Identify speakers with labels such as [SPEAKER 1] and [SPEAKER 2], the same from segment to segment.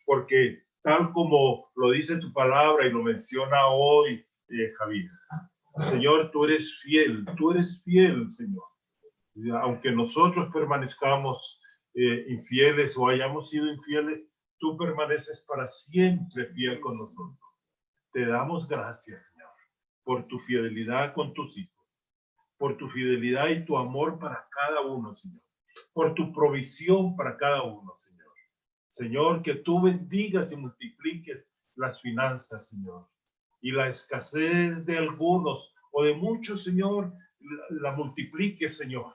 [SPEAKER 1] porque tal como lo dice tu palabra y lo menciona hoy, Javier, Señor, tú eres fiel, Señor. Aunque nosotros permanezcamos infieles o hayamos sido infieles, tú permaneces para siempre fiel con nosotros. Te damos gracias, Señor, por tu fidelidad con tus hijos, por tu fidelidad y tu amor para cada uno, Señor, por tu provisión para cada uno, Señor. Señor, que tú bendigas y multipliques las finanzas, Señor, y la escasez de algunos o de muchos, Señor, la multiplique, Señor,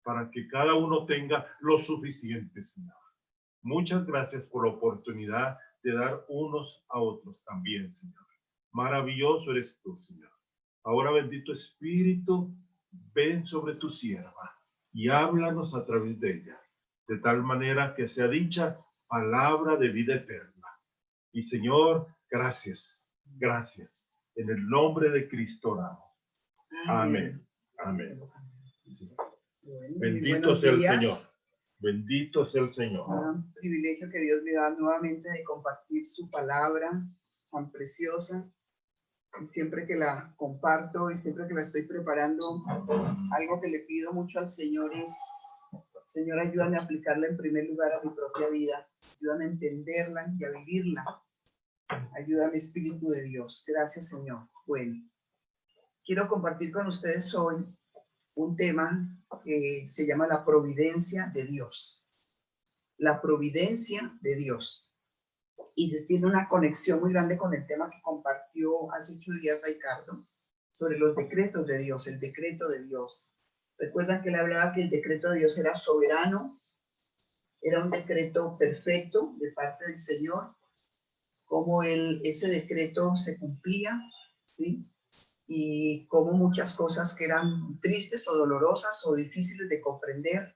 [SPEAKER 1] para que cada uno tenga lo suficiente, Señor. Muchas gracias por la oportunidad de dar unos a otros también, Señor. Maravilloso eres tú, Señor. Ahora, bendito Espíritu, ven sobre tu sierva y háblanos a través de ella, de tal manera que sea dicha palabra de vida eterna. Y, Señor, gracias, gracias. En el nombre de Cristo oramos. Amén. Amén.
[SPEAKER 2] Bueno,
[SPEAKER 1] bendito sea el Señor. Bendito sea el Señor.
[SPEAKER 2] Un privilegio que Dios me da nuevamente de compartir su palabra tan preciosa. Y siempre que la comparto y siempre que la estoy preparando, algo que le pido mucho al Señor es: Señor, ayúdame a aplicarla en primer lugar a mi propia vida. Ayúdame a entenderla y a vivirla. Ayúdame, Espíritu de Dios. Gracias, Señor. Bueno, quiero compartir con ustedes hoy un tema que se llama la providencia de Dios. La providencia de Dios. Y tiene una conexión muy grande con el tema que compartió hace 8 días Ricardo sobre los decretos de Dios, el decreto de Dios. Recuerdan que él hablaba que el decreto de Dios era soberano, era un decreto perfecto de parte del Señor, cómo ese decreto se cumplía, ¿sí? Y cómo muchas cosas que eran tristes o dolorosas o difíciles de comprender,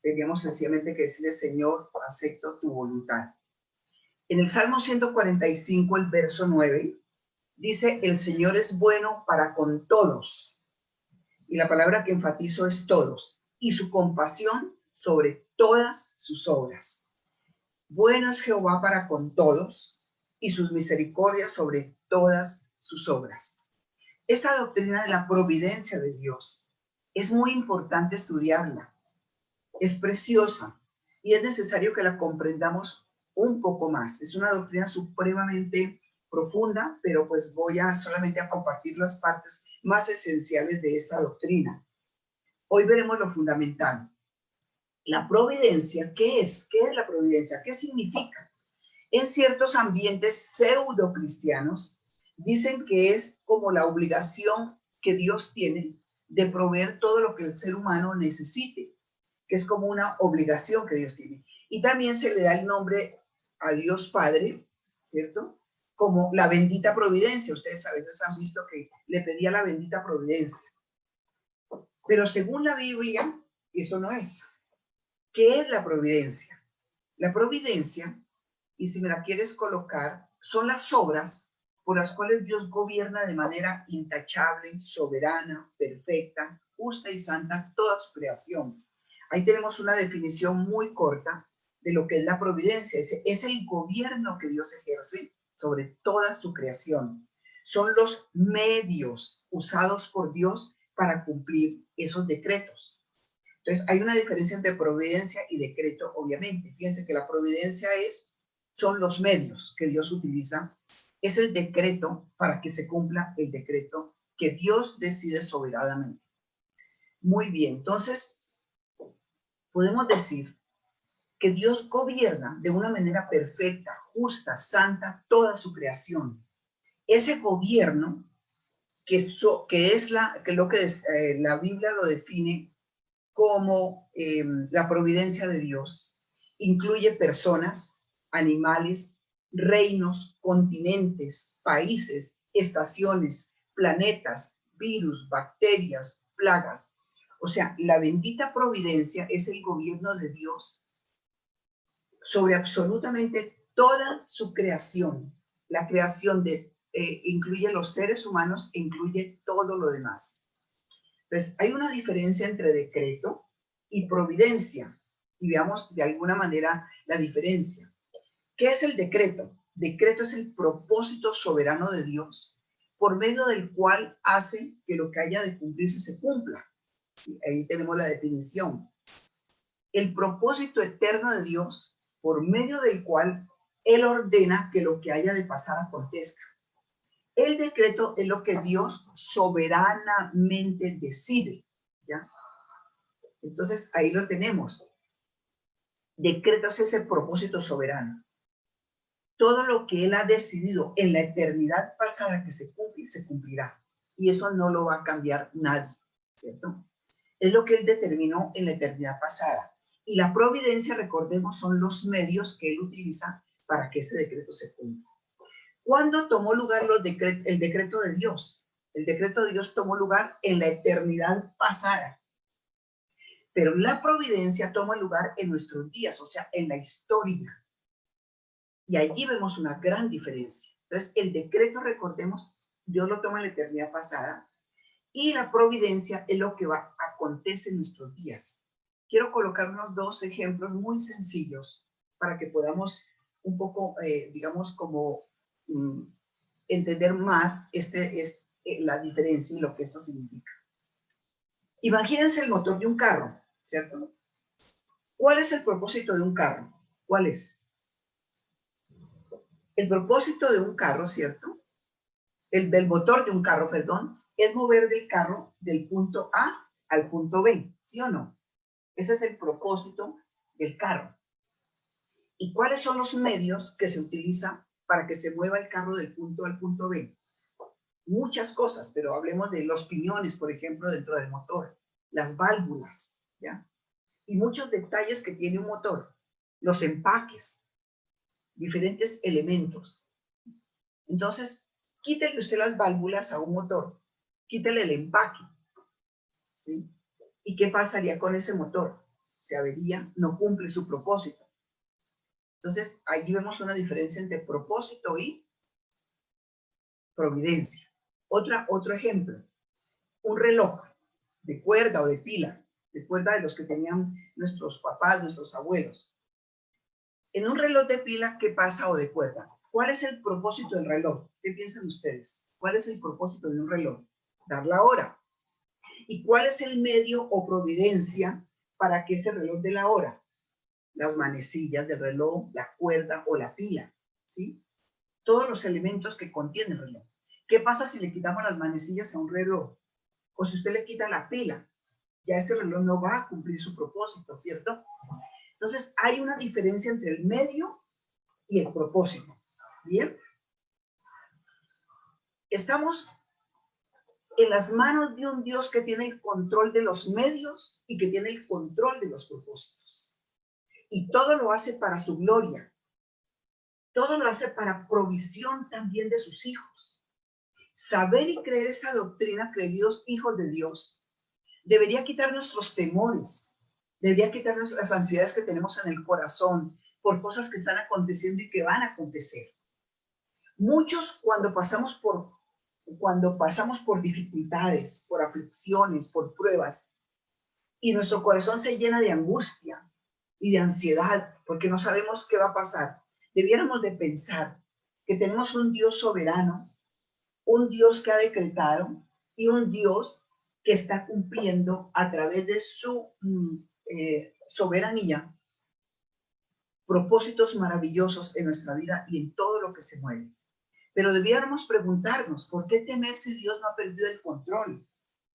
[SPEAKER 2] teníamos sencillamente que decirle: Señor, acepto tu voluntad. En el Salmo 145, el verso 9, dice: el Señor es bueno para con todos. Y la palabra que enfatizo es todos. Y su compasión sobre todas sus obras. Bueno es Jehová para con todos, y sus misericordias sobre todas sus obras. Esta doctrina de la providencia de Dios es muy importante estudiarla. Es preciosa y es necesario que la comprendamos un poco más. Es una doctrina supremamente profunda, pero pues voy solamente a compartir las partes más esenciales de esta doctrina. Hoy veremos lo fundamental. La providencia, ¿qué es? ¿Qué es la providencia? ¿Qué significa? En ciertos ambientes pseudo cristianos dicen que es como la obligación que Dios tiene de proveer todo lo que el ser humano necesite, que es como una obligación que Dios tiene. Y también se le da el nombre a Dios Padre, ¿cierto? Como la bendita providencia. Ustedes a veces han visto que le pedía la bendita providencia. Pero según la Biblia, eso no es. ¿Qué es la providencia? La providencia, y si me la quieres colocar, son las obras por las cuales Dios gobierna de manera intachable, soberana, perfecta, justa y santa toda su creación. Ahí tenemos una definición muy corta de lo que es la providencia. Es el gobierno que Dios ejerce sobre toda su creación. Son los medios usados por Dios para cumplir esos decretos. Entonces, hay una diferencia entre providencia y decreto, obviamente. Fíjense que la providencia son los medios que Dios utiliza. Es el decreto para que se cumpla el decreto que Dios decide soberanamente. Muy bien, entonces, podemos decir que Dios gobierna de una manera perfecta, justa, santa, toda su creación. Ese gobierno, la Biblia lo define como la providencia de Dios, incluye personas, animales, reinos, continentes, países, estaciones, planetas, virus, bacterias, plagas. O sea, la bendita providencia es el gobierno de Dios sobre absolutamente toda su creación. La creación incluye los seres humanos e incluye todo lo demás. Entonces, hay una diferencia entre decreto y providencia. Y veamos de alguna manera la diferencia. ¿Qué es el decreto? Decreto es el propósito soberano de Dios, por medio del cual hace que lo que haya de cumplirse se cumpla. Sí, ahí tenemos la definición. El propósito eterno de Dios, por medio del cual Él ordena que lo que haya de pasar acontezca. El decreto es lo que Dios soberanamente decide, ¿ya? Entonces, ahí lo tenemos. Decreto es ese propósito soberano. Todo lo que Él ha decidido en la eternidad pasada que se cumple, se cumplirá. Y eso no lo va a cambiar nadie, ¿cierto? Es lo que Él determinó en la eternidad pasada. Y la providencia, recordemos, son los medios que Él utiliza para que ese decreto se cumpla. ¿Cuándo tomó lugar el decreto de Dios? El decreto de Dios tomó lugar en la eternidad pasada. Pero la providencia toma lugar en nuestros días, o sea, en la historia. Y allí vemos una gran diferencia. Entonces, el decreto, recordemos, Dios lo toma en la eternidad pasada, y la providencia es lo que acontece en nuestros días. Quiero colocar unos dos ejemplos muy sencillos para que podamos un poco, digamos, como entender más la diferencia y lo que esto significa. Imagínense el motor de un carro, ¿cierto? ¿Cuál es el propósito de un carro? ¿Cuál es? El propósito de un carro, ¿cierto? Del motor de un carro, perdón, es mover el carro del punto A al punto B, ¿sí o no? Ese es el propósito del carro. ¿Y cuáles son los medios que se utilizan para que se mueva el carro del punto A al punto B? Muchas cosas, pero hablemos de los piñones, por ejemplo, dentro del motor, las válvulas, ¿ya? Y muchos detalles que tiene un motor, los empaques, diferentes elementos. Entonces, quítele usted las válvulas a un motor, quítele el empaque, ¿sí? ¿Y qué pasaría con ese motor? Se avería, no cumple su propósito. Entonces, allí vemos una diferencia entre propósito y providencia. Otro ejemplo, un reloj de cuerda o de pila, de cuerda de los que tenían nuestros papás, nuestros abuelos. En un reloj de pila, ¿qué pasa? O de cuerda. ¿Cuál es el propósito del reloj? ¿Qué piensan ustedes? ¿Cuál es el propósito de un reloj? Dar la hora. ¿Y cuál es el medio o providencia para que ese reloj dé la hora? Las manecillas del reloj, la cuerda o la pila, ¿sí? Todos los elementos que contiene el reloj. ¿Qué pasa si le quitamos las manecillas a un reloj? O si usted le quita la pila, ya ese reloj no va a cumplir su propósito, ¿cierto? Entonces, hay una diferencia entre el medio y el propósito. ¿Bien? Estamos en las manos de un Dios que tiene el control de los medios y que tiene el control de los propósitos. Y todo lo hace para su gloria. Todo lo hace para provisión también de sus hijos. Saber y creer esta doctrina, queridos hijos de Dios, debería quitar nuestros temores, debería quitarnos las ansiedades que tenemos en el corazón por cosas que están aconteciendo y que van a acontecer. Muchos cuando pasamos por dificultades, por aflicciones, por pruebas, y nuestro corazón se llena de angustia y de ansiedad porque no sabemos qué va a pasar, debiéramos de pensar que tenemos un Dios soberano, un Dios que ha decretado y un Dios que está cumpliendo a través de su soberanía propósitos maravillosos en nuestra vida y en todo lo que se mueve. Pero debiéramos preguntarnos, ¿por qué temer si Dios no ha perdido el control?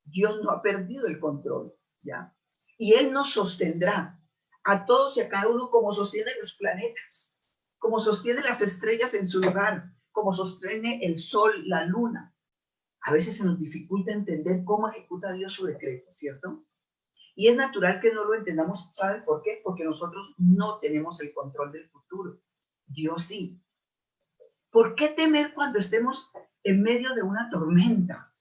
[SPEAKER 2] Dios no ha perdido el control, ¿ya? Y Él nos sostendrá a todos y a cada uno como sostiene los planetas, como sostiene las estrellas en su lugar, como sostiene el sol, la luna. A veces se nos dificulta entender cómo ejecuta Dios su decreto, ¿cierto? Y es natural que no lo entendamos. ¿Sabe por qué? Porque nosotros no tenemos el control del futuro. Dios sí. ¿Por qué temer cuando estemos en medio de una tormenta?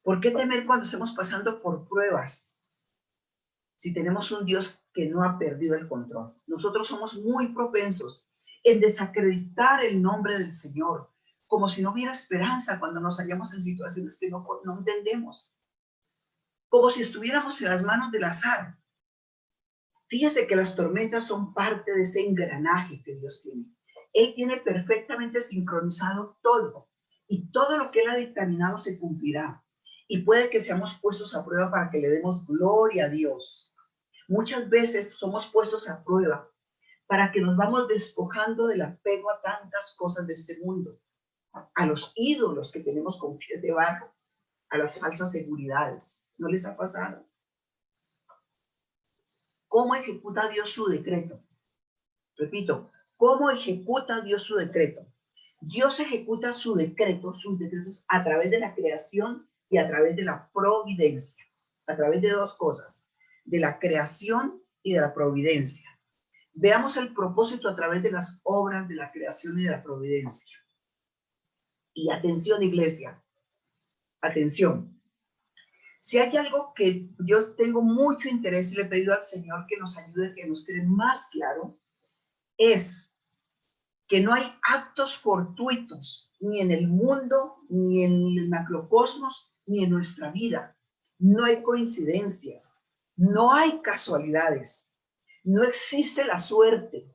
[SPEAKER 2] ¿Por qué temer cuando estemos pasando por pruebas? Si tenemos un Dios que no ha perdido el control. Nosotros somos muy propensos en desacreditar el nombre del Señor, como si no hubiera esperanza cuando nos hallamos en situaciones que no entendemos. Como si estuviéramos en las manos del azar. Fíjese que las tormentas son parte de ese engranaje que Dios tiene. Él tiene perfectamente sincronizado todo y todo lo que Él ha dictaminado se cumplirá. Y puede que seamos puestos a prueba para que le demos gloria a Dios. Muchas veces somos puestos a prueba para que nos vamos despojando del apego a tantas cosas de este mundo, a los ídolos que tenemos con pies de barro, a las falsas seguridades. ¿No les ha pasado? ¿Cómo ejecuta Dios su decreto? Repito, ¿cómo ejecuta Dios su decreto? Dios ejecuta sus decretos a través de la creación y a través de la providencia, a través de dos cosas, de la creación y de la providencia. Veamos el propósito a través de las obras de la creación y de la providencia. Y atención, iglesia, atención. Si hay algo que yo tengo mucho interés y le he pedido al Señor que nos ayude, que nos quede más claro, es que no hay actos fortuitos ni en el mundo, ni en el macrocosmos, ni en nuestra vida. No hay coincidencias, no hay casualidades, no existe la suerte.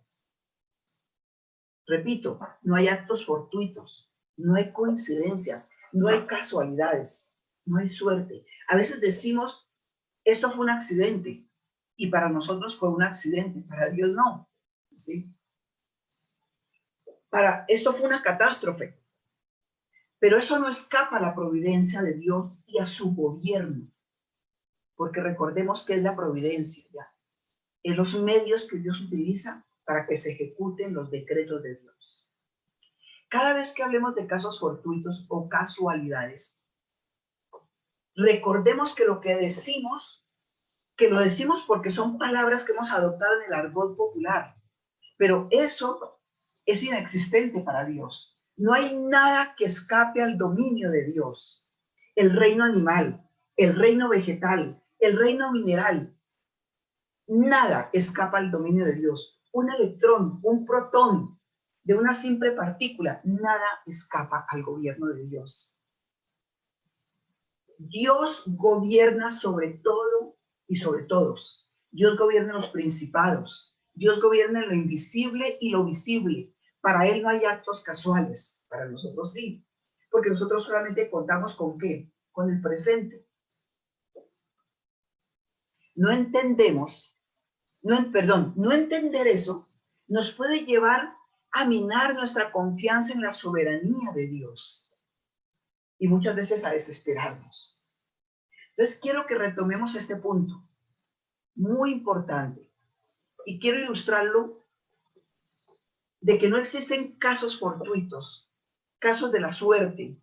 [SPEAKER 2] Repito, no hay actos fortuitos, no hay coincidencias, no hay casualidades, no hay suerte. A veces decimos, esto fue un accidente, y para nosotros fue un accidente, para Dios no, ¿sí? Esto fue una catástrofe, pero eso no escapa a la providencia de Dios y a su gobierno, porque recordemos que es la providencia, ya, es los medios que Dios utiliza para que se ejecuten los decretos de Dios. Cada vez que hablemos de casos fortuitos o casualidades, recordemos que lo que decimos, que lo decimos porque son palabras que hemos adoptado en el argot popular, pero eso es inexistente para Dios. No hay nada que escape al dominio de Dios. El reino animal, el reino vegetal, el reino mineral, nada escapa al dominio de Dios. Un electrón, un protón de una simple partícula, nada escapa al gobierno de Dios. Dios gobierna sobre todo y sobre todos. Dios gobierna los principados. Dios gobierna lo invisible y lo visible. Para Él no hay actos casuales. Para nosotros sí. Porque nosotros solamente contamos con ¿qué? Con el presente. No entendemos, no entender eso nos puede llevar a minar nuestra confianza en la soberanía de Dios. Y muchas veces a desesperarnos. Entonces quiero que retomemos este punto, muy importante, y quiero ilustrarlo de que no existen casos fortuitos, casos de la suerte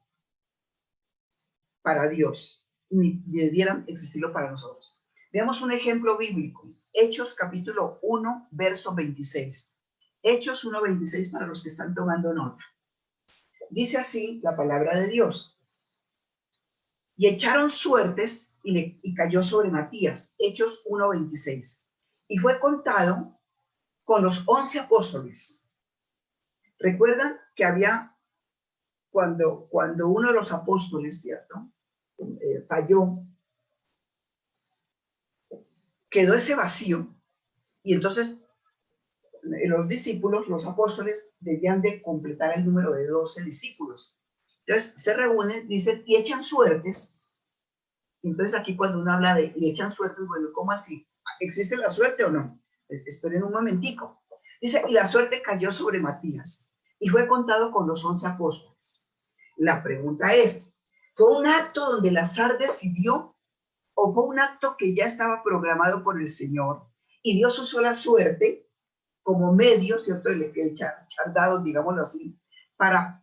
[SPEAKER 2] para Dios, ni debieran existirlo para nosotros. Veamos un ejemplo bíblico, Hechos capítulo 1, verso 26. Hechos 1, 26 para los que están tomando nota. Dice así la palabra de Dios. Y echaron suertes y cayó sobre Matías. Hechos 1:26. Y fue contado con los 11 apóstoles. Recuerdan que había, cuando uno de los apóstoles, ¿cierto? Falló, quedó ese vacío, y entonces los discípulos, los apóstoles, debían de completar el número de 12 discípulos. Entonces se reúnen, dicen, y echan suertes. Entonces aquí cuando uno habla de y echan suertes, bueno, ¿cómo así? ¿Existe la suerte o no? Esperen un momentico. Dice, y la suerte cayó sobre Matías, y fue contado con los 11 apóstoles. La pregunta es, ¿fue un acto donde el azar decidió o fue un acto que ya estaba programado por el Señor y Dios usó la suerte como medio, ¿cierto? El echar dados, digámoslo así, para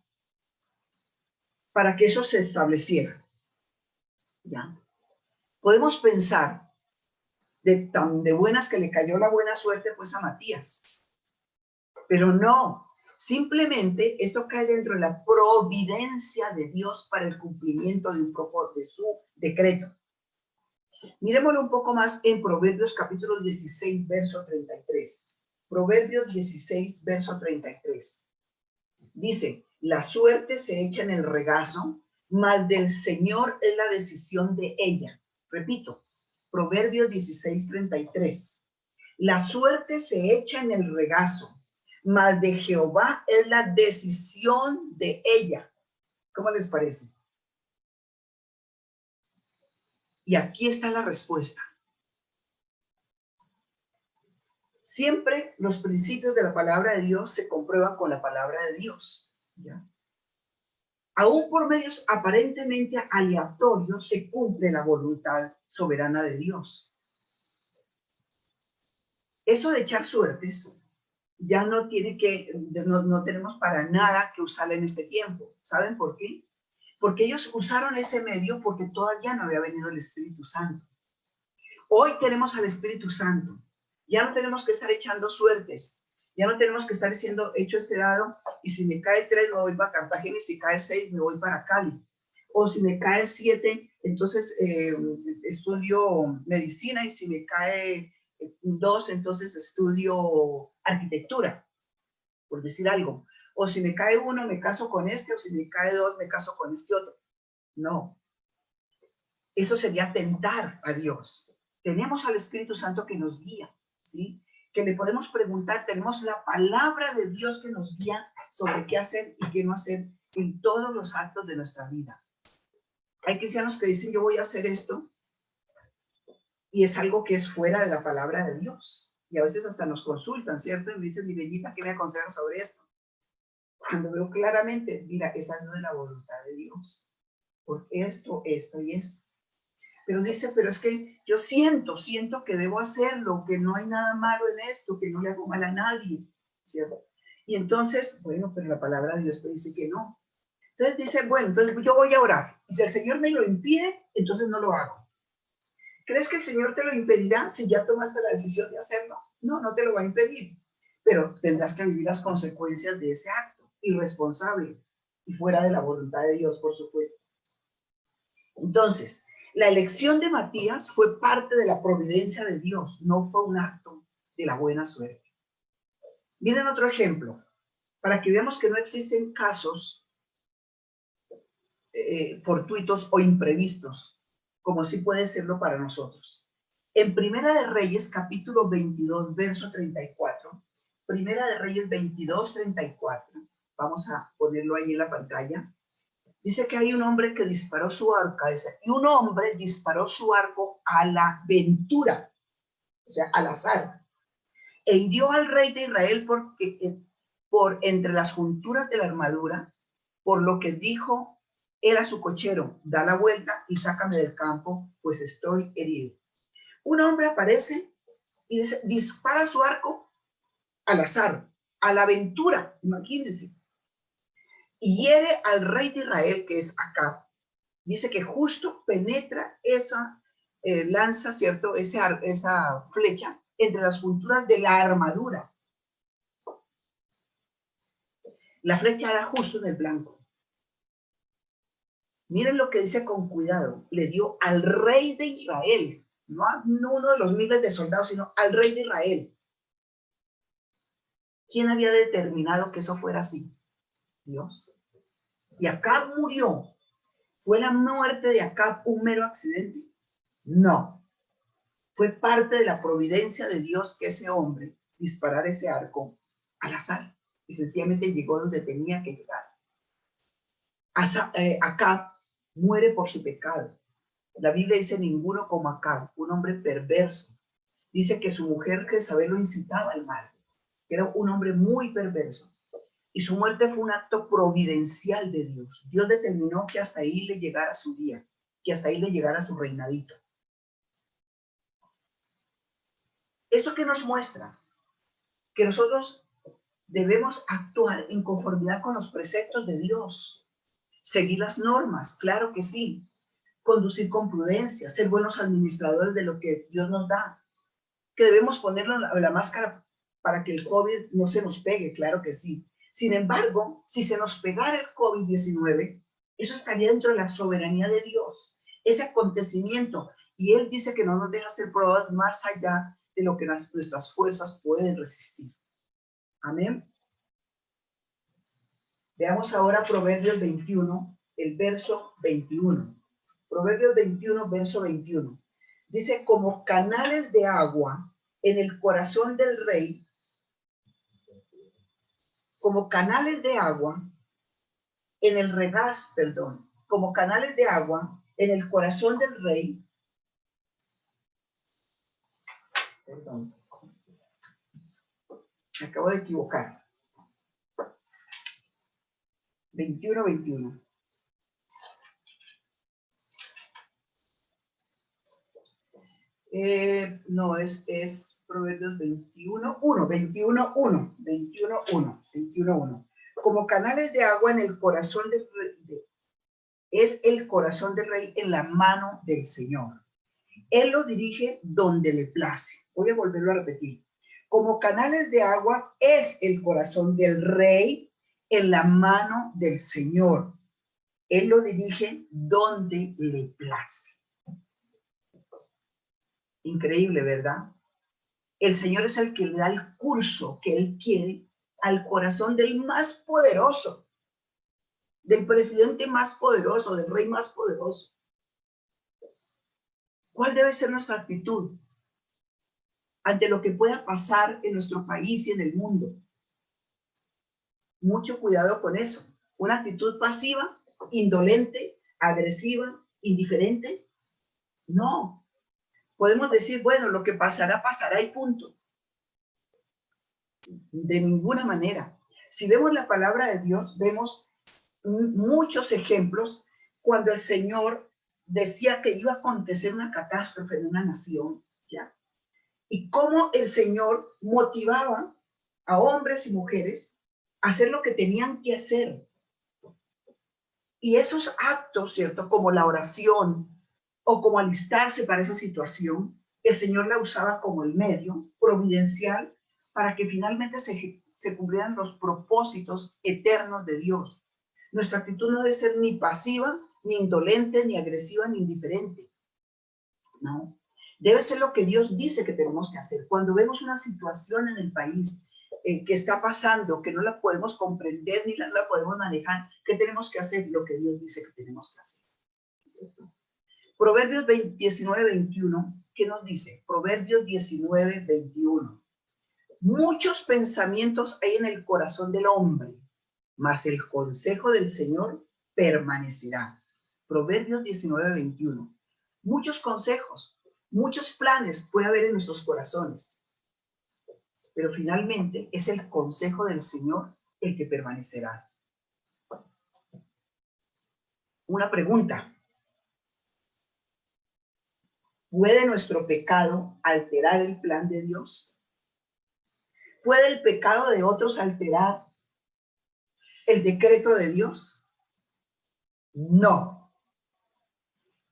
[SPEAKER 2] que eso se estableciera? ¿Ya? Podemos pensar de buenas que le cayó la buena suerte pues a Matías, pero no, simplemente esto cae dentro de la providencia de Dios para el cumplimiento de de su decreto. Miremoslo un poco más en Proverbios capítulo 16, verso 33. Proverbios 16, verso 33. Dice, la suerte se echa en el regazo, mas del Señor es la decisión de ella. Repito, Proverbios 16, 33. La suerte se echa en el regazo, mas de Jehová es la decisión de ella. ¿Cómo les parece? Y aquí está la respuesta. Siempre los principios de la palabra de Dios se comprueban con la palabra de Dios, ¿ya? Aún por medios aparentemente aleatorios se cumple la voluntad soberana de Dios. Esto de echar suertes ya no tenemos para nada que usarla en este tiempo. ¿Saben por qué? Porque ellos usaron ese medio porque todavía no había venido el Espíritu Santo. Hoy tenemos al Espíritu Santo. Ya no tenemos que estar echando suertes. Ya no tenemos que estar diciendo, hecho este dado, y si me cae 3 me voy para Cartagena, y si cae 6 me voy para Cali. O si me cae 7, entonces estudio medicina, y si me cae 2, entonces estudio arquitectura, por decir algo. O si me cae 1, me caso con este, o si me cae 2, me caso con este otro. No. Eso sería tentar a Dios. Tenemos al Espíritu Santo que nos guía, ¿sí? Que le podemos preguntar, tenemos la palabra de Dios que nos guía sobre qué hacer y qué no hacer en todos los actos de nuestra vida. Hay cristianos que dicen, yo voy a hacer esto, y es algo que es fuera de la palabra de Dios. Y a veces hasta nos consultan, ¿cierto? Y me dicen, mi bellita, ¿qué me aconsejas sobre esto? Cuando veo claramente, mira, esa no es la voluntad de Dios. Por esto, esto y esto. Pero dice, pero es que yo siento que debo hacerlo, que no hay nada malo en esto, que no le hago mal a nadie, ¿cierto? Y entonces, bueno, pero la palabra de Dios te dice que no. Entonces dice, bueno, entonces yo voy a orar. Y si el Señor me lo impide, entonces no lo hago. ¿Crees que el Señor te lo impedirá si ya tomaste la decisión de hacerlo? No, no te lo va a impedir. Pero tendrás que vivir las consecuencias de ese acto, irresponsable y fuera de la voluntad de Dios, por supuesto. Entonces, la elección de Matías fue parte de la providencia de Dios, no fue un acto de la buena suerte. Miren otro ejemplo, para que veamos que no existen casos fortuitos o imprevistos, como sí puede serlo para nosotros. En Primera de Reyes, capítulo 22, verso 34, Primera de Reyes 22, 34, vamos a ponerlo ahí en la pantalla. Dice que hay un hombre que disparó su arco, y un hombre disparó su arco a la ventura, o sea, al azar, e hirió al rey de Israel por entre las junturas de la armadura, por lo que dijo él a su cochero, da la vuelta y sácame del campo, pues estoy herido. Un hombre aparece y dice, dispara su arco al azar, a la ventura, imagínense. Y hiere al rey de Israel, que es Acab. Dice que justo penetra esa lanza, ¿cierto? Esa flecha entre las junturas de la armadura. La flecha era justo en el blanco. Miren lo que dice con cuidado. Le dio al rey de Israel, no uno de los miles de soldados, sino al rey de Israel. ¿Quién había determinado que eso fuera así? Dios. Y Acab murió. ¿Fue la muerte de Acab un mero accidente? No. Fue parte de la providencia de Dios que ese hombre disparara ese arco al azar y sencillamente llegó donde tenía que llegar. Acab muere por su pecado. La Biblia dice ninguno como Acab, un hombre perverso. Dice que su mujer Jezabel lo incitaba al mal. Era un hombre muy perverso. Y su muerte fue un acto providencial de Dios. Dios determinó que hasta ahí le llegara su día, que hasta ahí le llegara su reinadito. ¿Esto qué nos muestra? Que nosotros debemos actuar en conformidad con los preceptos de Dios. Seguir las normas, claro que sí. Conducir con prudencia, ser buenos administradores de lo que Dios nos da. Que debemos ponernos la máscara para que el COVID no se nos pegue, claro que sí. Sin embargo, si se nos pegara el COVID-19, eso estaría dentro de la soberanía de Dios, ese acontecimiento. Y Él dice que no nos deja hacer pruebas más allá de lo que nuestras fuerzas pueden resistir. Amén. Veamos ahora Proverbios 21, el verso 21. Proverbios 21, verso 21. Dice, como canales de agua en el corazón del rey, como canales de agua, en el regaz, perdón, como canales de agua en el corazón del rey. Perdón, me acabo de equivocar. 21. No, es Proverbios 21:1. Como canales de agua en el corazón del rey, es el corazón del rey en la mano del Señor. Él lo dirige donde le place. Voy a volverlo a repetir. Como canales de agua es el corazón del rey en la mano del Señor. Él lo dirige donde le place. Increíble, ¿verdad? El Señor es el que le da el curso que Él quiere al corazón del más poderoso, del presidente más poderoso, del rey más poderoso. ¿Cuál debe ser nuestra actitud ante lo que pueda pasar en nuestro país y en el mundo? Mucho cuidado con eso. Una actitud pasiva, indolente, agresiva, indiferente. No. Podemos decir, bueno, lo que pasará, pasará y punto. De ninguna manera. Si vemos la palabra de Dios, vemos muchos ejemplos cuando el Señor decía que iba a acontecer una catástrofe en una nación, ¿ya? Y cómo el Señor motivaba a hombres y mujeres a hacer lo que tenían que hacer. Y esos actos, ¿cierto? Como la oración o como alistarse para esa situación, el Señor la usaba como el medio providencial para que finalmente se cumplieran los propósitos eternos de Dios. Nuestra actitud no debe ser ni pasiva, ni indolente, ni agresiva, ni indiferente. No. Debe ser lo que Dios dice que tenemos que hacer. Cuando vemos una situación en el país que está pasando, que no la podemos comprender ni la podemos manejar, ¿qué tenemos que hacer? Lo que Dios dice que tenemos que hacer. ¿Cierto? Proverbios 19:21, ¿qué nos dice? Proverbios 19:21. Muchos pensamientos hay en el corazón del hombre, mas el consejo del Señor permanecerá. Proverbios 19:21. Muchos consejos, muchos planes puede haber en nuestros corazones, pero finalmente es el consejo del Señor el que permanecerá. Una pregunta. ¿Puede nuestro pecado alterar el plan de Dios? ¿Puede el pecado de otros alterar el decreto de Dios? No,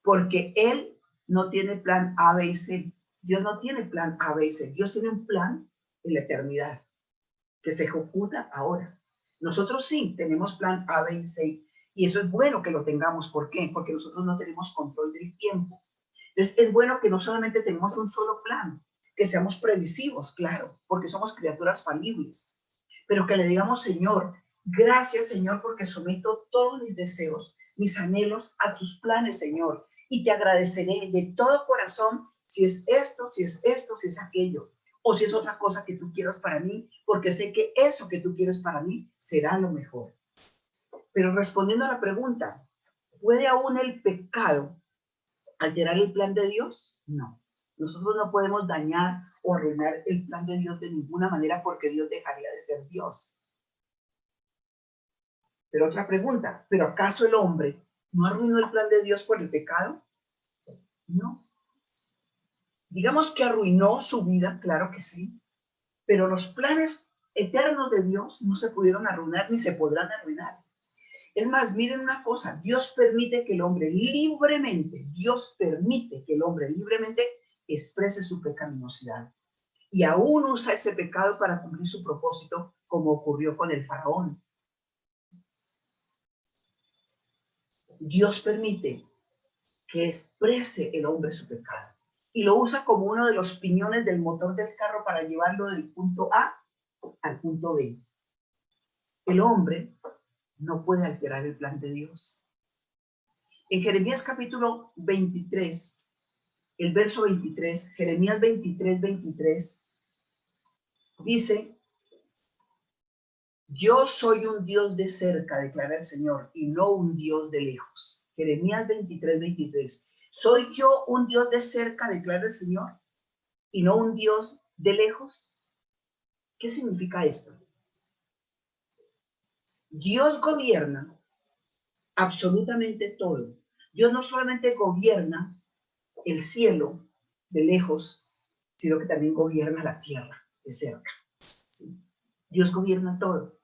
[SPEAKER 2] porque Él no tiene plan A, B y C. Dios no tiene plan A, B y C. Dios tiene un plan en la eternidad que se ejecuta ahora. Nosotros sí tenemos plan A, B y C. Y eso es bueno que lo tengamos. ¿Por qué? Porque nosotros no tenemos control del tiempo. Entonces es bueno que no solamente tengamos un solo plan, que seamos previsivos, claro, porque somos criaturas falibles, pero que le digamos, Señor, gracias, Señor, porque someto todos mis deseos, mis anhelos a tus planes, Señor, y te agradeceré de todo corazón si es esto, si es esto, si es aquello, o si es otra cosa que tú quieras para mí, porque sé que eso que tú quieres para mí será lo mejor. Pero respondiendo a la pregunta, ¿puede aún el pecado alterar el plan de Dios? No. Nosotros no podemos dañar o arruinar el plan de Dios de ninguna manera porque Dios dejaría de ser Dios. Pero otra pregunta, ¿pero acaso el hombre no arruinó el plan de Dios por el pecado? No. Digamos que arruinó su vida, claro que sí, pero los planes eternos de Dios no se pudieron arruinar ni se podrán arruinar. Es más, miren una cosa, Dios permite que el hombre libremente, exprese su pecaminosidad. Y aún usa ese pecado para cumplir su propósito, como ocurrió con el faraón. Dios permite que exprese el hombre su pecado. Y lo usa como uno de los piñones del motor del carro para llevarlo del punto A al punto B. El hombre no puede alterar el plan de Dios. En Jeremías capítulo 23, el verso 23, Jeremías 23, Dice, yo soy un Dios de cerca, declara el Señor, y no un Dios de lejos. Jeremías 23:23. Soy yo un Dios de cerca, declara el Señor, y no un Dios de lejos. ¿Qué significa esto? Dios gobierna absolutamente todo. Dios no solamente gobierna el cielo de lejos, sino que también gobierna la tierra de cerca. ¿Sí? Dios gobierna todo.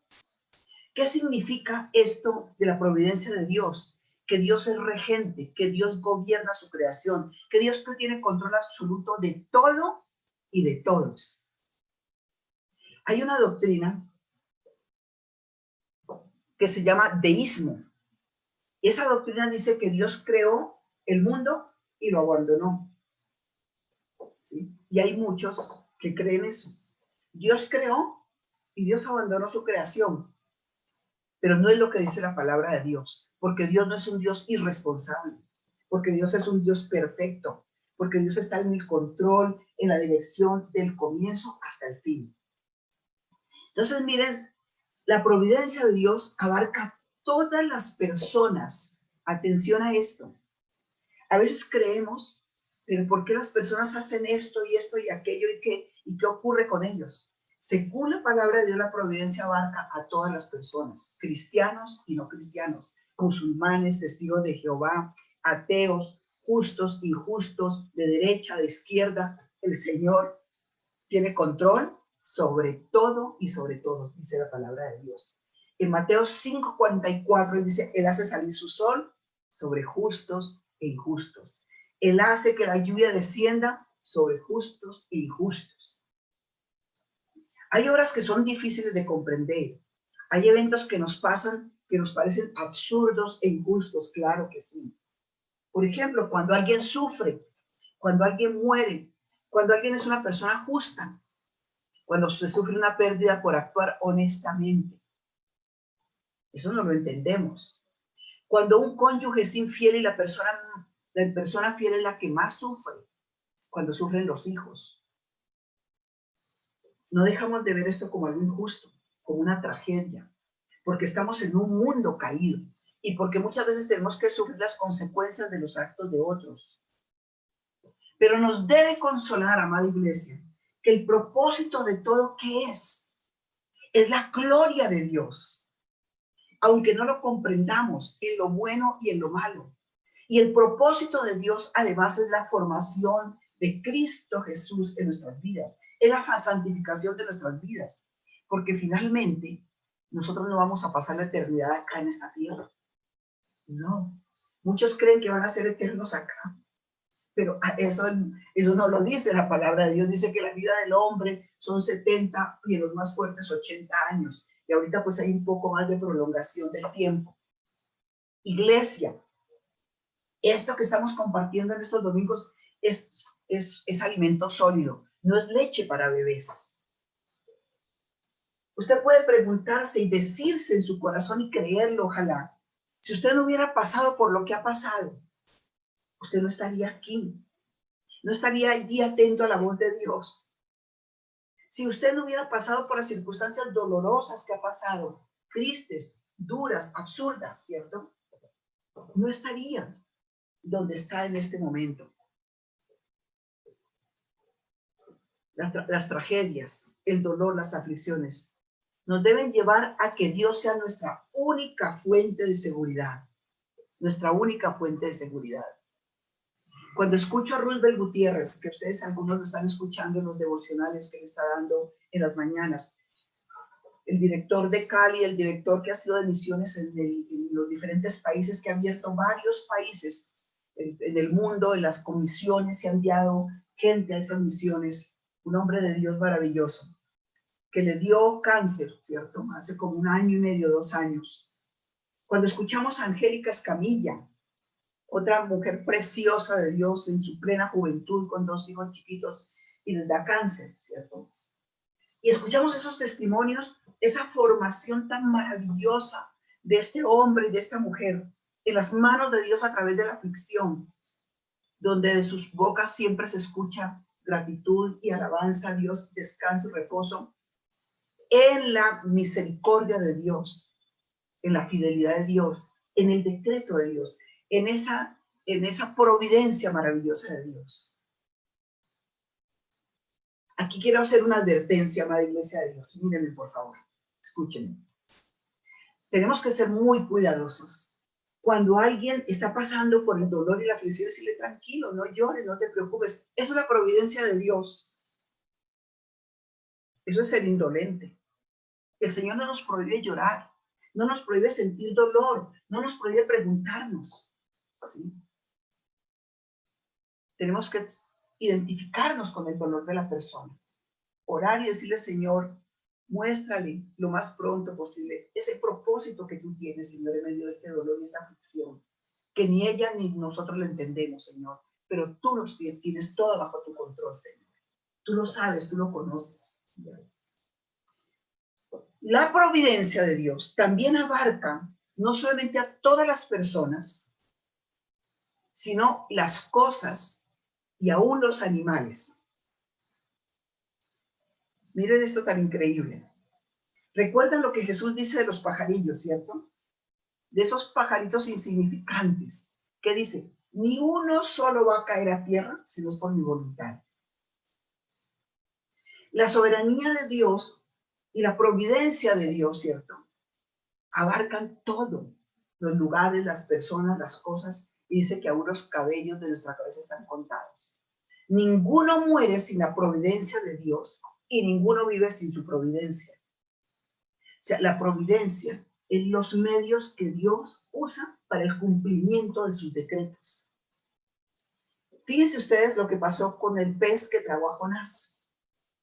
[SPEAKER 2] ¿Qué significa esto de la providencia de Dios? Que Dios es regente, que Dios gobierna su creación, que Dios tiene control absoluto de todo y de todos. Hay una doctrina que se llama deísmo. Esa doctrina dice que Dios creó el mundo y lo abandonó. ¿Sí? Y hay muchos que creen eso. Dios creó y Dios abandonó su creación. Pero no es lo que dice la palabra de Dios, porque Dios no es un Dios irresponsable, porque Dios es un Dios perfecto, porque Dios está en el control, en la dirección del comienzo hasta el fin. Entonces, miren, la providencia de Dios abarca todas las personas. Atención a esto. A veces creemos, pero ¿por qué las personas hacen esto y aquello y qué ocurre con ellos? Según la palabra de Dios, la providencia abarca a todas las personas, cristianos y no cristianos, musulmanes, testigos de Jehová, ateos, justos, injustos, de derecha, de izquierda. El Señor tiene control sobre todo y sobre todos, dice la palabra de Dios. En Mateo 5:44 dice, Él hace salir su sol sobre justos e injustos. Él hace que la lluvia descienda sobre justos e injustos. Hay obras que son difíciles de comprender. Hay eventos que nos pasan que nos parecen absurdos e injustos, claro que sí. Por ejemplo, cuando alguien sufre, cuando alguien muere, cuando alguien es una persona justa, cuando se sufre una pérdida por actuar honestamente. Eso no lo entendemos. Cuando un cónyuge es infiel y la persona fiel es la que más sufre, cuando sufren los hijos. No dejamos de ver esto como algo injusto, como una tragedia, porque estamos en un mundo caído y porque muchas veces tenemos que sufrir las consecuencias de los actos de otros. Pero nos debe consolar, amada iglesia, que el propósito de todo, ¿qué es? Es la gloria de Dios, aunque no lo comprendamos en lo bueno y en lo malo. Y el propósito de Dios, además, es la formación de Cristo Jesús en nuestras vidas, es la santificación de nuestras vidas, porque finalmente nosotros no vamos a pasar la eternidad acá en esta tierra. No, muchos creen que van a ser eternos acá, pero eso no lo dice la palabra de Dios. Dice que la vida del hombre son 70 y en los más fuertes 80 años. Y ahorita pues hay un poco más de prolongación del tiempo. Iglesia, esto que estamos compartiendo en estos domingos es alimento sólido, no es leche para bebés. Usted puede preguntarse y decirse en su corazón y creerlo, ojalá. Si usted no hubiera pasado por lo que ha pasado, usted no estaría aquí. No estaría allí atento a la voz de Dios. Si usted no hubiera pasado por las circunstancias dolorosas que ha pasado, tristes, duras, absurdas, ¿cierto? No estaría donde está en este momento. Las tragedias, el dolor, las aflicciones, nos deben llevar a que Dios sea nuestra única fuente de seguridad. Nuestra única fuente de seguridad. Cuando escucho a Roosevelt Gutiérrez, que ustedes algunos lo están escuchando en los devocionales que le está dando en las mañanas, el director de Cali, el director que ha sido de misiones en los diferentes países, que ha abierto varios países en el mundo, en las comisiones, se ha enviado gente a esas misiones, un hombre de Dios maravilloso, que le dio cáncer, ¿cierto? Hace como 1 año y medio, 2 años. Cuando escuchamos a Angélica Escamilla, otra mujer preciosa de Dios en su plena juventud, con 2 hijos chiquitos, y les da cáncer, ¿cierto? Y escuchamos esos testimonios, esa formación tan maravillosa de este hombre y de esta mujer en las manos de Dios a través de la aflicción, donde de sus bocas siempre se escucha gratitud y alabanza a Dios, descanso y reposo, en la misericordia de Dios, en la fidelidad de Dios, en el decreto de Dios, en esa providencia maravillosa de Dios. Aquí quiero hacer una advertencia, amada iglesia de Dios. Mírenme, por favor. Escúchenme. Tenemos que ser muy cuidadosos. Cuando alguien está pasando por el dolor y la aflicción, decirle tranquilo, no llores, no te preocupes. Eso es la providencia de Dios. Eso es ser indolente. El Señor no nos prohíbe llorar, no nos prohíbe sentir dolor, no nos prohíbe preguntarnos. ¿Sí? Tenemos que identificarnos con el dolor de la persona, orar y decirle, Señor, muéstrale lo más pronto posible ese propósito que tú tienes, Señor, en medio de este dolor y esta aflicción, que ni ella ni nosotros lo entendemos, Señor, pero tú los tienes todo bajo tu control, Señor. Tú lo sabes, tú lo conoces. La providencia de Dios también abarca no solamente a todas las personas, sino las cosas y aún los animales. Miren esto tan increíble. ¿Recuerdan lo que Jesús dice de los pajarillos, cierto? De esos pajaritos insignificantes, que dice, ni uno solo va a caer a tierra si no es por mi voluntad. La soberanía de Dios y la providencia de Dios, ¿cierto? Abarcan todo, los lugares, las personas, las cosas, y dice que aún los cabellos de nuestra cabeza están contados. Ninguno muere sin la providencia de Dios y ninguno vive sin su providencia. O sea, la providencia es los medios que Dios usa para el cumplimiento de sus decretos. Fíjense ustedes lo que pasó con el pez que tragó a Jonás.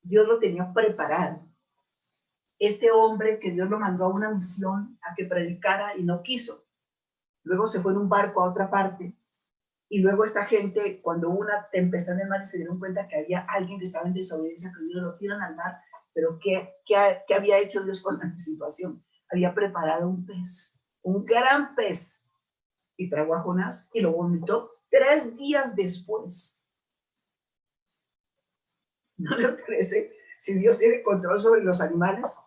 [SPEAKER 2] Dios lo tenía preparado. Este hombre que Dios lo mandó a una misión a que predicara y no quiso. Luego se fue en un barco a otra parte. Y luego esta gente, cuando hubo una tempestad en el mar, se dieron cuenta que había alguien que estaba en desobediencia, que Dios lo tiran al mar. Pero ¿qué había hecho Dios con anticipación? Había preparado un pez, un gran pez, y tragó a Jonás y lo vomitó 3 días después. ¿No les parece? Si Dios tiene control sobre los animales.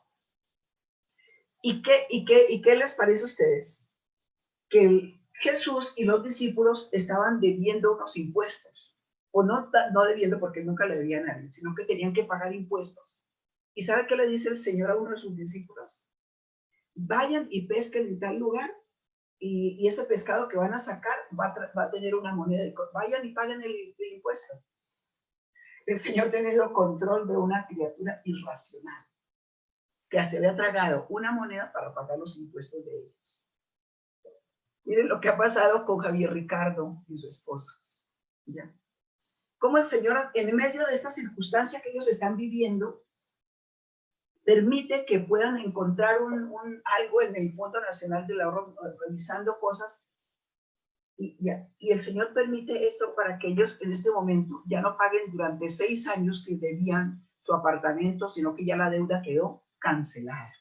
[SPEAKER 2] ¿Y qué les parece a ustedes? Que Jesús y los discípulos estaban debiendo unos impuestos. O no debiendo porque nunca le debían a nadie, sino que tenían que pagar impuestos. ¿Y sabe qué le dice el Señor a uno de sus discípulos? Vayan y pesquen en tal lugar y ese pescado que van a sacar va a tener una moneda. Vayan y paguen el impuesto. El Señor ha tenido control de una criatura irracional que se había tragado una moneda para pagar los impuestos de ellos. Miren lo que ha pasado con Javier Ricardo y su esposa. ¿Ya? Cómo el Señor, en medio de esta circunstancia que ellos están viviendo, permite que puedan encontrar algo en el Fondo Nacional del Ahorro, revisando cosas. Y el Señor permite esto para que ellos en este momento ya no paguen durante 6 años que debían su apartamento, sino que ya la deuda quedó cancelada.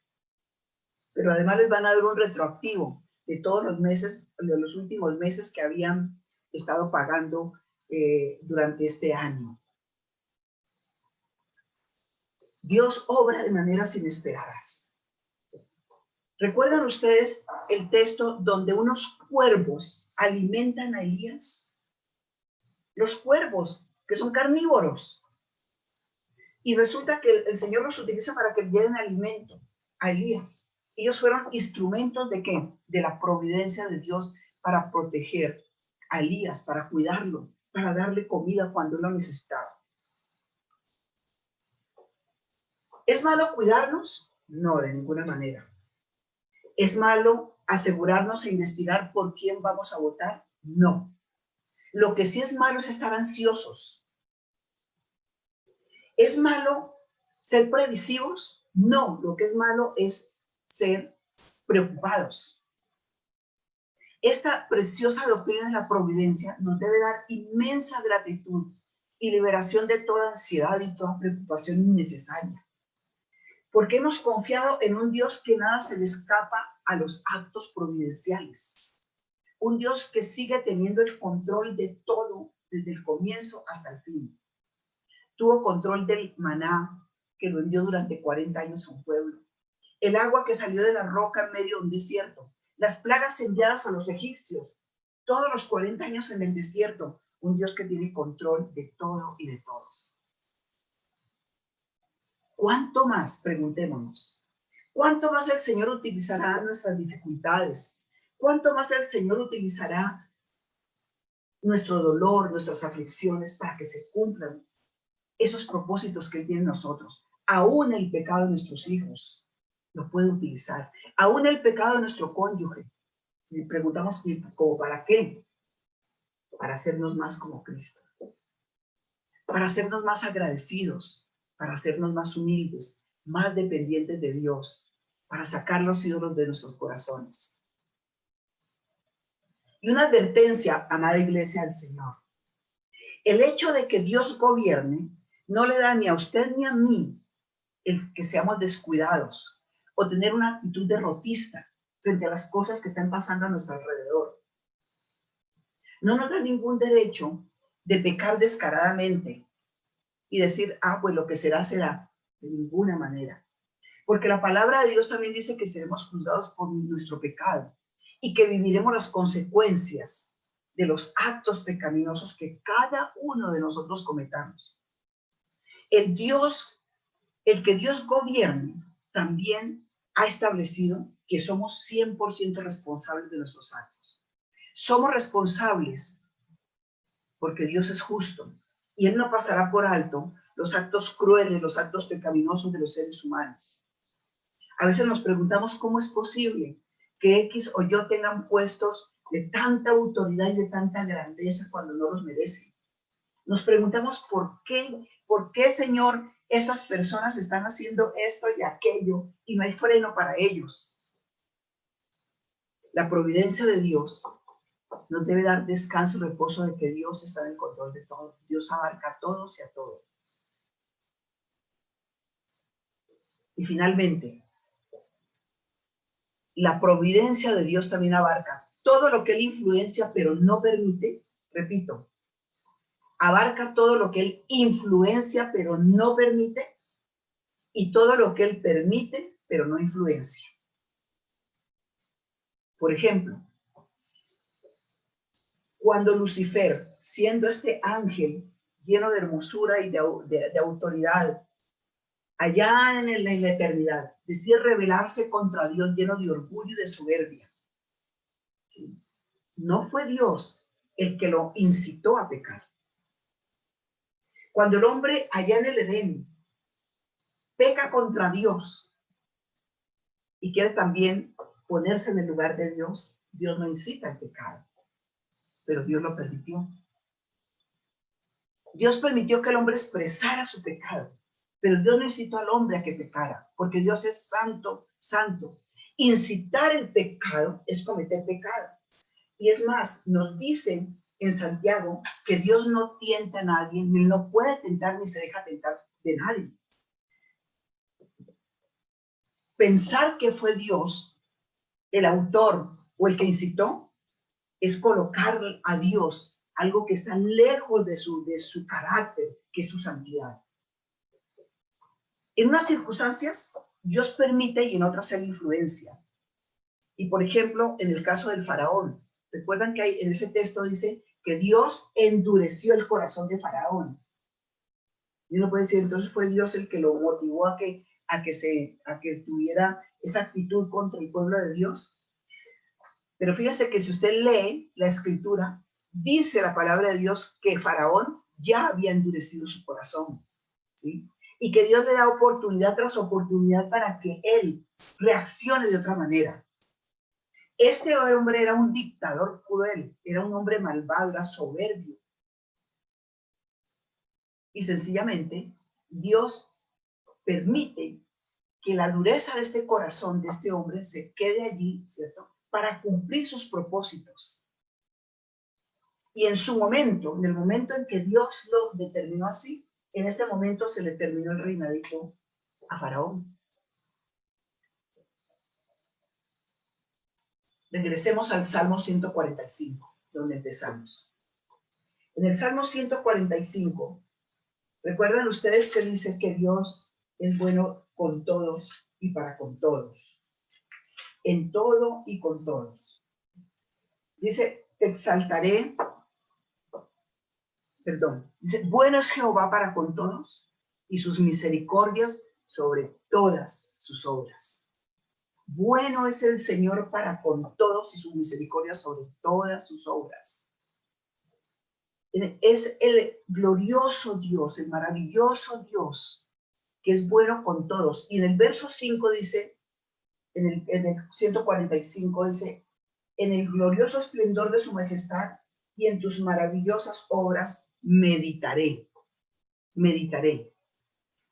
[SPEAKER 2] Pero además les van a dar un retroactivo de todos los meses, de los últimos meses que habían estado pagando durante este año. Dios obra de maneras inesperadas. ¿Recuerdan ustedes el texto donde unos cuervos alimentan a Elías? Los cuervos, que son carnívoros. Y resulta que el Señor los utiliza para que lleven alimento a Elías. Ellos fueron instrumentos ¿de qué? De la providencia de Dios para proteger a Elías, para cuidarlo, para darle comida cuando lo necesitaba. ¿Es malo cuidarnos? No, de ninguna manera. ¿Es malo asegurarnos e investigar por quién vamos a votar? No. Lo que sí es malo es estar ansiosos. ¿Es malo ser previsivos? No, lo que es malo es ser preocupados. Esta preciosa doctrina de la providencia nos debe dar inmensa gratitud y liberación de toda ansiedad y toda preocupación innecesaria. Porque hemos confiado en un Dios que nada se le escapa a los actos providenciales. Un Dios que sigue teniendo el control de todo desde el comienzo hasta el fin. Tuvo control del maná, que lo envió durante 40 años a un pueblo. El agua que salió de la roca en medio de un desierto. Las plagas enviadas a los egipcios. Todos los 40 años en el desierto. Un Dios que tiene control de todo y de todos. ¿Cuánto más? Preguntémonos. ¿Cuánto más el Señor utilizará nuestras dificultades? ¿Cuánto más el Señor utilizará nuestro dolor, nuestras aflicciones para que se cumplan esos propósitos que Él tiene en nosotros? Aún el pecado de nuestros hijos lo puede utilizar. Aún el pecado de nuestro cónyuge. Y preguntamos, ¿cómo para qué? Para hacernos más como Cristo. Para hacernos más agradecidos. Para hacernos más humildes. Más dependientes de Dios. Para sacar los ídolos de nuestros corazones. Y una advertencia, amada iglesia del Señor. El hecho de que Dios gobierne no le da ni a usted ni a mí el que seamos descuidados o tener una actitud derrotista frente a las cosas que están pasando a nuestro alrededor. No nos da ningún derecho de pecar descaradamente y decir, pues lo que será, será. De ninguna manera. Porque la palabra de Dios también dice que seremos juzgados por nuestro pecado y que viviremos las consecuencias de los actos pecaminosos que cada uno de nosotros cometamos. El que Dios gobierne también ha establecido que somos 100% responsables de nuestros actos. Somos responsables porque Dios es justo y Él no pasará por alto los actos crueles, los actos pecaminosos de los seres humanos. A veces nos preguntamos cómo es posible que X o yo tengan puestos de tanta autoridad y de tanta grandeza cuando no los merecen. Nos preguntamos por qué, Señor, estas personas están haciendo esto y aquello y no hay freno para ellos. La providencia de Dios nos debe dar descanso y reposo de que Dios está en el control de todo. Dios abarca a todos y a todo. Y finalmente, la providencia de Dios también abarca todo lo que Él influencia pero no permite. Repito, abarca todo lo que Él influencia pero no permite y todo lo que Él permite pero no influencia. Por ejemplo, cuando Lucifer, siendo este ángel lleno de hermosura y de autoridad, allá en la eternidad, decide rebelarse contra Dios lleno de orgullo y de soberbia. ¿Sí? No fue Dios el que lo incitó a pecar. Cuando el hombre allá en el Edén peca contra Dios y quiere también ponerse en el lugar de Dios, Dios no incita al pecado, pero Dios lo permitió. Dios permitió que el hombre expresara su pecado, pero Dios no incitó al hombre a que pecara, porque Dios es santo, santo. Incitar el pecado es cometer pecado. Y es más, nos dicen en Santiago que Dios no tienta a nadie, ni no puede tentar ni se deja tentar de nadie. Pensar que fue Dios el autor o el que incitó es colocar a Dios algo que está lejos de su carácter, que es su santidad. En unas circunstancias, Dios permite y en otras Él influencia. Y por ejemplo, en el caso del faraón, recuerdan que en ese texto dice que Dios endureció el corazón de Faraón. Y uno puede decir, entonces fue Dios el que lo motivó a que tuviera esa actitud contra el pueblo de Dios. Pero fíjese que si usted lee la escritura, dice la palabra de Dios que Faraón ya había endurecido su corazón, ¿sí? Y que Dios le da oportunidad tras oportunidad para que él reaccione de otra manera. Este hombre era un dictador cruel, era un hombre malvado, era soberbio. Y sencillamente, Dios permite que la dureza de este corazón de este hombre se quede allí, ¿cierto? Para cumplir sus propósitos. Y en su momento, en el momento en que Dios lo determinó así, en este momento se le terminó el reinadito a Faraón. Regresemos al Salmo 145, donde empezamos. En el Salmo 145, recuerden ustedes que dice que Dios es bueno con todos y para con todos. En todo y con todos. Dice, dice, bueno es Jehová para con todos y sus misericordias sobre todas sus obras. Bueno es el Señor para con todos y sus misericordias sobre todas sus obras. Es el glorioso Dios, el maravilloso Dios, que es bueno con todos. Y en el verso 5 dice, en el 145 dice, en el glorioso esplendor de su majestad y en tus maravillosas obras meditaré. Meditaré.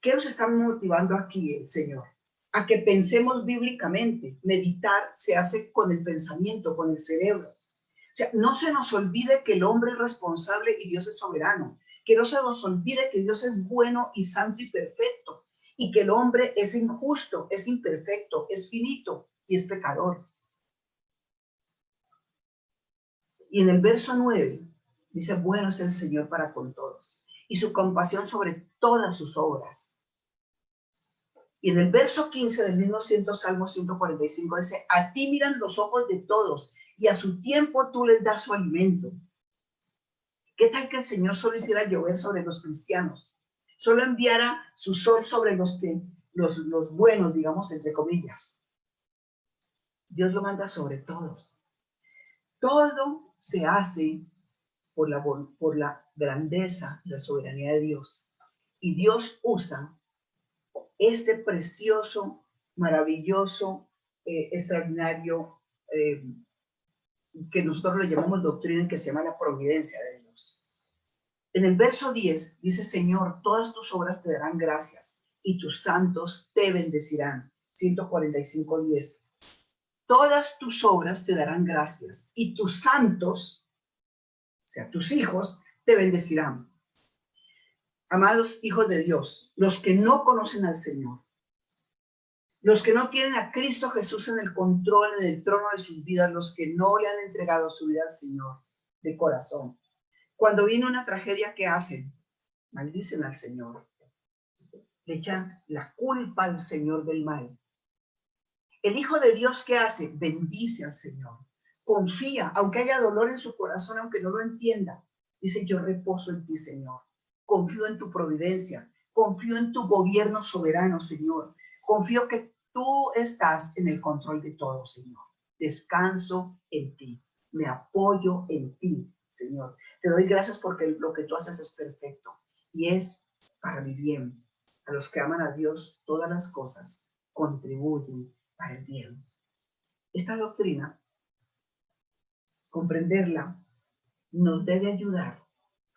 [SPEAKER 2] ¿Qué nos está motivando aquí el Señor? A que pensemos bíblicamente. Meditar se hace con el pensamiento, con el cerebro. O sea, no se nos olvide que el hombre es responsable y Dios es soberano. Que no se nos olvide que Dios es bueno y santo y perfecto. Y que el hombre es injusto, es imperfecto, es finito y es pecador. Y en el verso 9 dice, bueno es el Señor para con todos y su compasión sobre todas sus obras. Y en el verso 15 del mismo Salmo 145 dice, a ti miran los ojos de todos y a su tiempo tú les das su alimento. ¿Qué tal que el Señor solo hiciera llover sobre los cristianos? Solo enviara su sol sobre los buenos, digamos, entre comillas. Dios lo manda sobre todos. Todo se hace por la grandeza y la soberanía de Dios. Y Dios usa este precioso, maravilloso, extraordinario, que nosotros le llamamos doctrina, que se llama la providencia de Dios. En el verso 10 dice, Señor, todas tus obras te darán gracias y tus santos te bendecirán. 145:10. Todas tus obras te darán gracias y tus santos, o sea, tus hijos, te bendecirán. Amados hijos de Dios, los que no conocen al Señor, los que no tienen a Cristo Jesús en el control, en el trono de sus vidas, los que no le han entregado su vida al Señor de corazón. Cuando viene una tragedia, ¿qué hacen? Maldicen al Señor. Le echan la culpa al Señor del mal. El Hijo de Dios, ¿qué hace? Bendice al Señor. Confía, aunque haya dolor en su corazón, aunque no lo entienda. Dice, yo reposo en ti, Señor. Confío en tu providencia. Confío en tu gobierno soberano, Señor. Confío que tú estás en el control de todo, Señor. Descanso en ti. Me apoyo en ti, Señor. Te doy gracias porque lo que tú haces es perfecto y es para mi bien. A los que aman a Dios, todas las cosas contribuyen para el bien. Esta doctrina, comprenderla, nos debe ayudar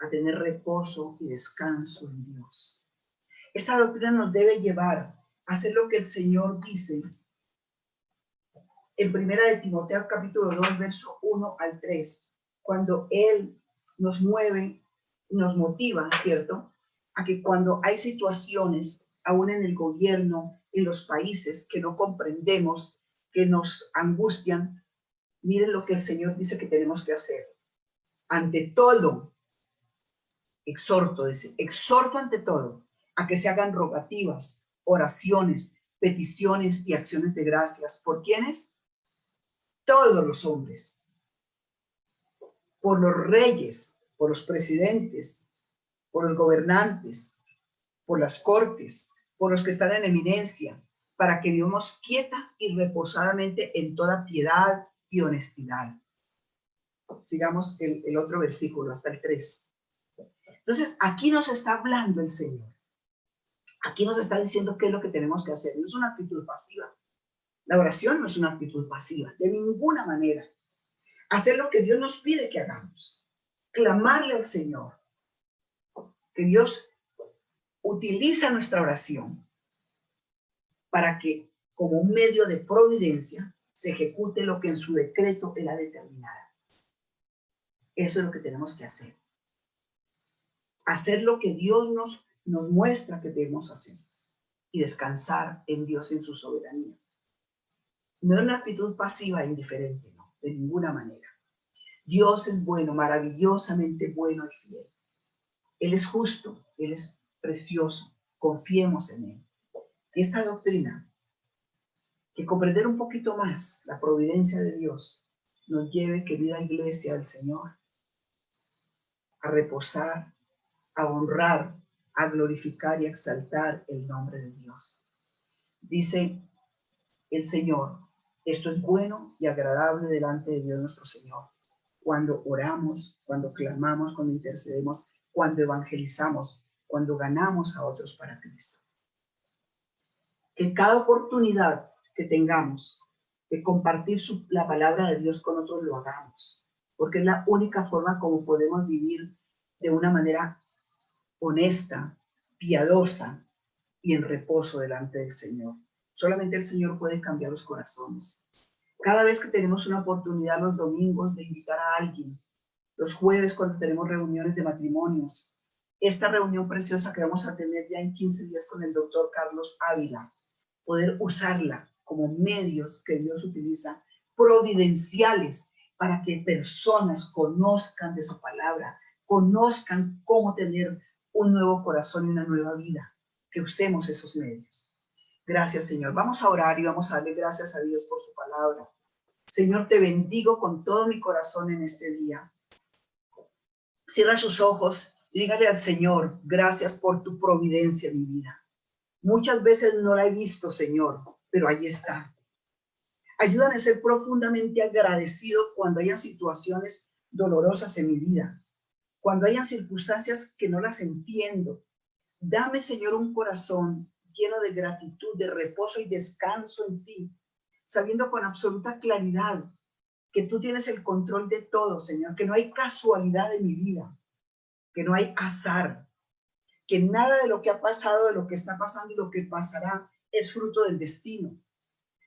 [SPEAKER 2] a tener reposo y descanso en Dios. Esta doctrina nos debe llevar a hacer lo que el Señor dice en 1 Timoteo capítulo 2, verso 1 al 3, cuando Él nos mueve, nos motiva, ¿cierto?, a que cuando hay situaciones, aún en el gobierno, en los países, que no comprendemos, que nos angustian, miren lo que el Señor dice que tenemos que hacer. Ante todo, exhorto ante todo, a que se hagan rogativas, oraciones, peticiones y acciones de gracias. ¿Por quiénes? Todos los hombres. Por los reyes, por los presidentes, por los gobernantes, por las cortes, por los que están en eminencia, para que vivamos quieta y reposadamente en toda piedad y honestidad. Sigamos el otro versículo, hasta el 3. Entonces, aquí nos está hablando el Señor. Aquí nos está diciendo qué es lo que tenemos que hacer. No es una actitud pasiva. La oración no es una actitud pasiva, de ninguna manera. Hacer lo que Dios nos pide que hagamos. Clamarle al Señor. Que Dios utiliza nuestra oración para que, como un medio de providencia, se ejecute lo que en su decreto Él ha determinado. Eso es lo que tenemos que hacer. Hacer lo que Dios nos muestra que debemos hacer. Y descansar en Dios, en su soberanía. No es una actitud pasiva e indiferente, no, de ninguna manera. Dios es bueno, maravillosamente bueno y fiel. Él es justo, Él es precioso. Confiemos en Él. esta doctrina, que comprender un poquito más la providencia de Dios, nos lleve, querida iglesia del Señor, a reposar, a honrar, a glorificar y a exaltar el nombre de Dios. Dice el Señor, esto es bueno y agradable delante de Dios nuestro Señor, cuando oramos, cuando clamamos, cuando intercedemos, cuando evangelizamos, cuando ganamos a otros para Cristo. Que cada oportunidad que tengamos de compartir la palabra de Dios con otros lo hagamos, porque es la única forma como podemos vivir de una manera honesta, piadosa y en reposo delante del Señor. Solamente el Señor puede cambiar los corazones. Cada vez que tenemos una oportunidad los domingos de invitar a alguien, los jueves cuando tenemos reuniones de matrimonios, esta reunión preciosa que vamos a tener ya en 15 días con el doctor Carlos Ávila, poder usarla como medios que Dios utiliza, providenciales, para que personas conozcan de su palabra, conozcan cómo tener un nuevo corazón y una nueva vida, que usemos esos medios. Gracias, Señor. Vamos a orar y vamos a darle gracias a Dios por su palabra. Señor, te bendigo con todo mi corazón en este día. Cierra sus ojos y dígale al Señor, gracias por tu providencia en mi vida. Muchas veces no la he visto, Señor, pero ahí está. Ayúdame a ser profundamente agradecido cuando haya situaciones dolorosas en mi vida, cuando haya circunstancias que no las entiendo. Dame, Señor, un corazón lleno de gratitud, de reposo y descanso en ti, sabiendo con absoluta claridad que tú tienes el control de todo, Señor, que no hay casualidad en mi vida, que no hay azar, que nada de lo que ha pasado, de lo que está pasando y lo que pasará es fruto del destino.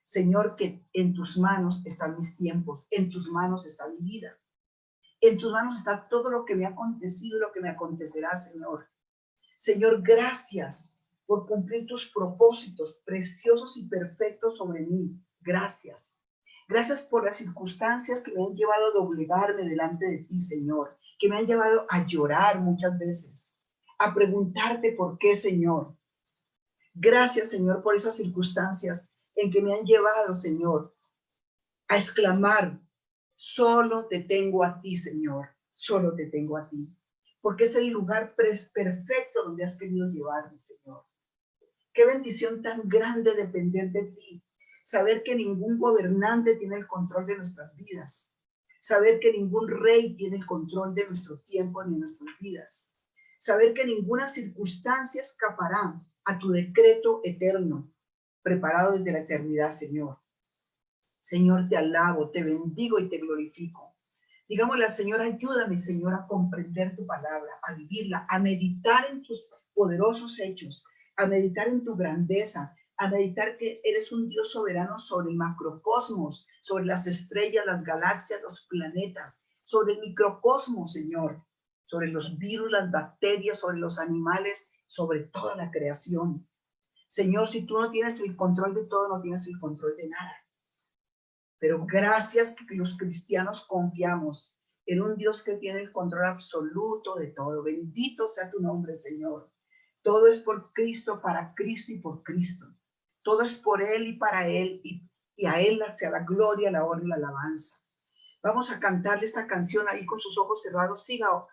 [SPEAKER 2] Señor, que en tus manos están mis tiempos, en tus manos está mi vida, en tus manos está todo lo que me ha acontecido y lo que me acontecerá, Señor. Señor, gracias por cumplir tus propósitos preciosos y perfectos sobre mí. Gracias. Gracias por las circunstancias que me han llevado a doblegarme delante de ti, Señor, que me han llevado a llorar muchas veces, a preguntarte por qué, Señor. Gracias, Señor, por esas circunstancias en que me han llevado, Señor, a exclamar, solo te tengo a ti, Señor, solo te tengo a ti, porque es el lugar perfecto donde has querido llevarme, Señor. Qué bendición tan grande depender de ti, saber que ningún gobernante tiene el control de nuestras vidas, saber que ningún rey tiene el control de nuestro tiempo ni de nuestras vidas, saber que ninguna circunstancia escapará a tu decreto eterno, preparado desde la eternidad, Señor. Señor, te alabo, te bendigo y te glorifico. Digámosle al Señor, ayúdame, Señor, a comprender tu palabra, a vivirla, a meditar en tus poderosos hechos, a meditar en tu grandeza, a meditar que eres un Dios soberano sobre el macrocosmos, sobre las estrellas, las galaxias, los planetas, sobre el microcosmos, Señor, sobre los virus, las bacterias, sobre los animales, sobre toda la creación. Señor, si tú no tienes el control de todo, no tienes el control de nada. Pero gracias que los cristianos confiamos en un Dios que tiene el control absoluto de todo. Bendito sea tu nombre, Señor. Todo es por Cristo, para Cristo y por Cristo. Todo es por Él y para Él, y a Él sea la gloria, la honra y la alabanza. Vamos a cantarle esta canción ahí con sus ojos cerrados. Siga